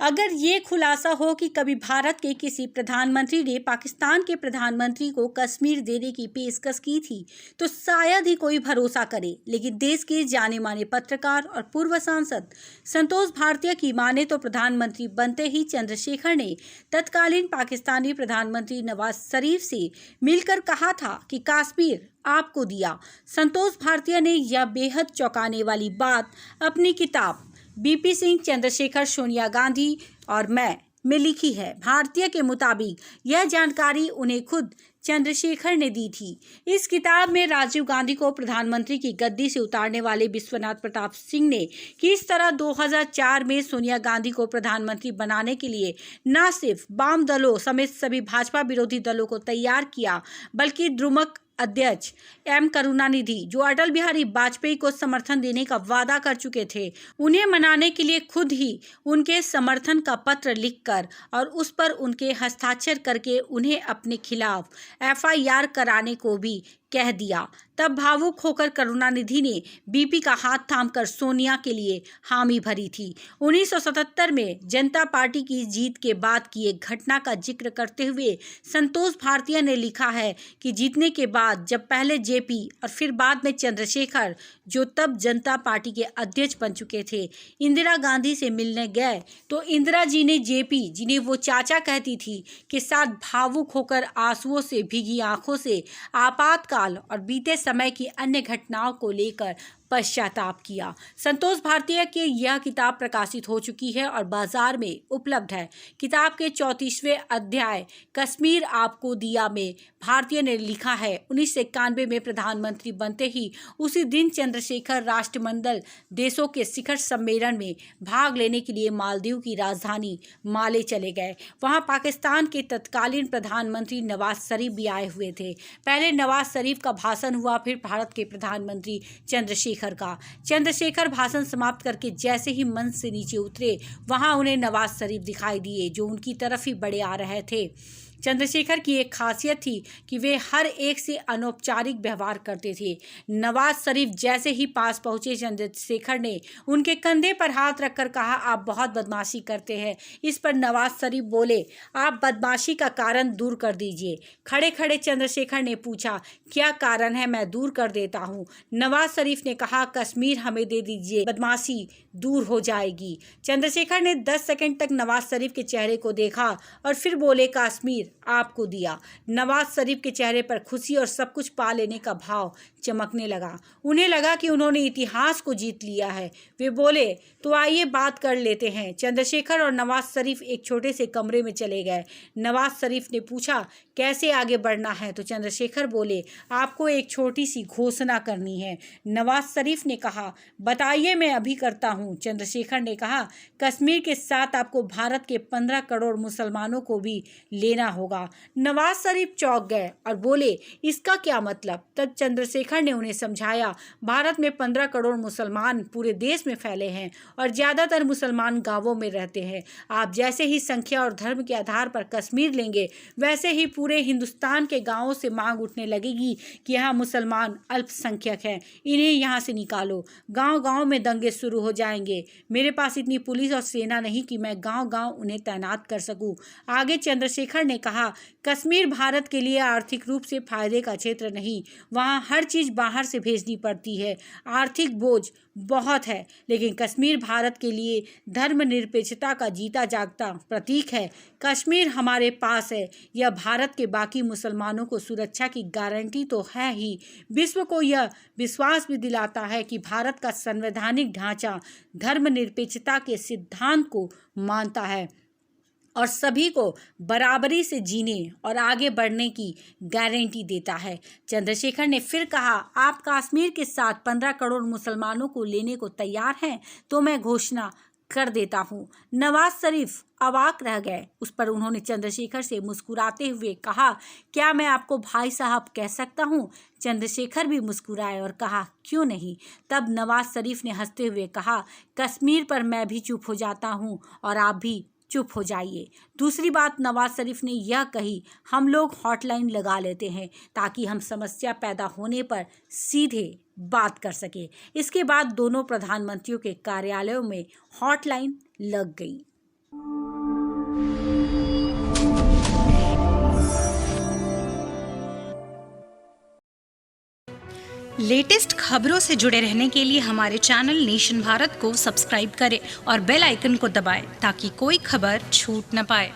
अगर ये खुलासा हो कि कभी भारत के किसी प्रधानमंत्री ने पाकिस्तान के प्रधानमंत्री को कश्मीर देने की पेशकश की थी तो शायद ही कोई भरोसा करे, लेकिन देश के जाने माने पत्रकार और पूर्व सांसद संतोष भाटिया की माने तो प्रधानमंत्री बनते ही चंद्रशेखर ने तत्कालीन पाकिस्तानी प्रधानमंत्री नवाज शरीफ से मिलकर कहा था कि कश्मीर आपको दिया। संतोष भाटिया ने यह बेहद चौंकाने वाली बात अपनी किताब बीपी सिंह, चंद्रशेखर, सोनिया गांधी और मैं में लिखी है। भारतीय के मुताबिक यह जानकारी उन्हें खुद चंद्रशेखर ने दी थी। इस किताब में राजीव गांधी को प्रधानमंत्री की गद्दी से उतारने वाले विश्वनाथ प्रताप सिंह ने किस तरह 2004 में सोनिया गांधी को प्रधानमंत्री बनाने के लिए न सिर्फ वाम दलों समेत सभी भाजपा विरोधी दलों को तैयार किया, बल्कि द्रुमक अध्यक्ष एम करुणानिधि, जो अटल बिहारी वाजपेयी को समर्थन देने का वादा कर चुके थे, उन्हें मनाने के लिए खुद ही उनके समर्थन का पत्र लिखकर और उस पर उनके हस्ताक्षर करके उन्हें अपने खिलाफ एफआईआर कराने को भी कह दिया। तब भावुक होकर करुणानिधि ने बीपी का हाथ थामकर सोनिया के लिए हामी भरी थी। 1977 में जनता पार्टी की जीत के बाद की एक घटना का जिक्र करते हुए संतोष भाटिया ने लिखा है कि जीतने के बाद जब पहले जेपी और फिर बाद में चंद्रशेखर, जो तब जनता पार्टी के अध्यक्ष बन चुके थे, इंदिरा गांधी से मिलने गए तो इंदिरा जी ने जेपी, जिन्हें वो चाचा कहती थी, के साथ भावुक होकर आंसुओं से भीगी आंखों से आपातकाल और बीते समय की अन्य घटनाओं को लेकर पश्चाताप किया। संतोष भाटिया की यह किताब प्रकाशित हो चुकी है और बाजार में उपलब्ध है। किताब के 34वें अध्याय कश्मीर आपको दिया में भाटिया ने लिखा है, 1991 में प्रधानमंत्री बनते ही उसी दिन चंद्रशेखर राष्ट्रमंडल देशों के शिखर सम्मेलन में भाग लेने के लिए मालदीव की राजधानी माले चले गए। वहां पाकिस्तान के तत्कालीन प्रधानमंत्री नवाज शरीफ भी आए हुए थे। पहले नवाज शरीफ का भाषण हुआ, फिर भारत के प्रधानमंत्री चंद्रशेखर भाषण समाप्त करके जैसे ही मंच से नीचे उतरे, वहां उन्हें नवाज शरीफ दिखाई दिए, जो उनकी तरफ ही बढ़े आ रहे थे। चंद्रशेखर की एक खासियत थी कि वे हर एक से अनौपचारिक व्यवहार करते थे। नवाज शरीफ जैसे ही पास पहुंचे, चंद्रशेखर ने उनके कंधे पर हाथ रखकर कहा, आप बहुत बदमाशी करते हैं। इस पर नवाज शरीफ बोले, आप बदमाशी का कारण दूर कर दीजिए। खड़े खड़े चंद्रशेखर ने पूछा, क्या कारण है, मैं दूर कर देता हूँ। नवाज शरीफ ने कहा, कश्मीर हमें दे दीजिए, बदमाशी दूर हो जाएगी। चंद्रशेखर ने 10 सेकंड तक नवाज शरीफ के चेहरे को देखा और फिर बोले, कश्मीर आपको दिया। नवाज शरीफ के चेहरे पर खुशी और सब कुछ पा लेने का भाव चमकने लगा। उन्हें लगा कि उन्होंने इतिहास को जीत लिया है। वे बोले, तो आइए बात कर लेते हैं। चंद्रशेखर और नवाज शरीफ एक छोटे से कमरे में चले गए। नवाज शरीफ ने पूछा, कैसे आगे बढ़ना है? तो चंद्रशेखर बोले, आपको एक छोटी सी घोषणा करनी है। नवाज शरीफ ने कहा, बताइए, मैं अभी करता हूँ। चंद्रशेखर ने कहा, कश्मीर के साथ आपको भारत के 15 करोड़ मुसलमानों को भी लेना होगा। नवाज शरीफ चौंक गए और बोले, इसका क्या मतलब? तब चंद्रशेखर ने उन्हें समझाया, भारत में 15 करोड़ मुसलमान पूरे देश में फैले हैं और ज़्यादातर मुसलमान गांवों में रहते हैं। आप जैसे ही संख्या और धर्म के आधार पर कश्मीर लेंगे, वैसे ही पूरे हिंदुस्तान के गांवों से मांग उठने लगेगी कि यहाँ मुसलमान अल्पसंख्यक हैं, इन्हें यहाँ से निकालो। गांव गांव में दंगे शुरू हो जाएंगे। मेरे पास इतनी पुलिस और सेना नहीं कि मैं गांव गांव उन्हें तैनात कर सकूं। आगे चंद्रशेखर ने कहा, कश्मीर भारत के लिए आर्थिक रूप से फायदे का क्षेत्र नहीं, वहाँ हर चीज़ बाहर से भेजनी पड़ती है, आर्थिक बोझ बहुत है, लेकिन कश्मीर भारत के लिए धर्मनिरपेक्षता का जीता जागता प्रतीक है। कश्मीर हमारे पास है, यह भारत के बाकी मुसलमानों को सुरक्षा की गारंटी तो है ही, विश्व को यह विश्वास भी दिलाता है कि भारत का संवैधानिक ढांचा धर्मनिरपेक्षता के सिद्धांत को मानता है और सभी को बराबरी से जीने और आगे बढ़ने की गारंटी देता है। चंद्रशेखर ने फिर कहा, आप कश्मीर के साथ 15 करोड़ मुसलमानों को लेने को तैयार हैं तो मैं घोषणा कर देता हूँ। नवाज शरीफ अवाक रह गए। उस पर उन्होंने चंद्रशेखर से मुस्कुराते हुए कहा, क्या मैं आपको भाई साहब कह सकता हूँ? चंद्रशेखर भी मुस्कुराए और कहा, क्यों नहीं। तब नवाज शरीफ ने हंसते हुए कहा, कश्मीर पर मैं भी चुप हो जाता हूँ और आप भी चुप हो जाइए। दूसरी बात नवाज शरीफ ने यह कही, हम लोग हॉटलाइन लगा लेते हैं ताकि हम समस्या पैदा होने पर सीधे बात कर सके। इसके बाद दोनों प्रधानमंत्रियों के कार्यालयों में हॉटलाइन लग गई। लेटेस्ट खबरों से जुड़े रहने के लिए हमारे चैनल नेशन भारत को सब्सक्राइब करें और बेल आइकन को दबाएं ताकि कोई खबर छूट न पाए।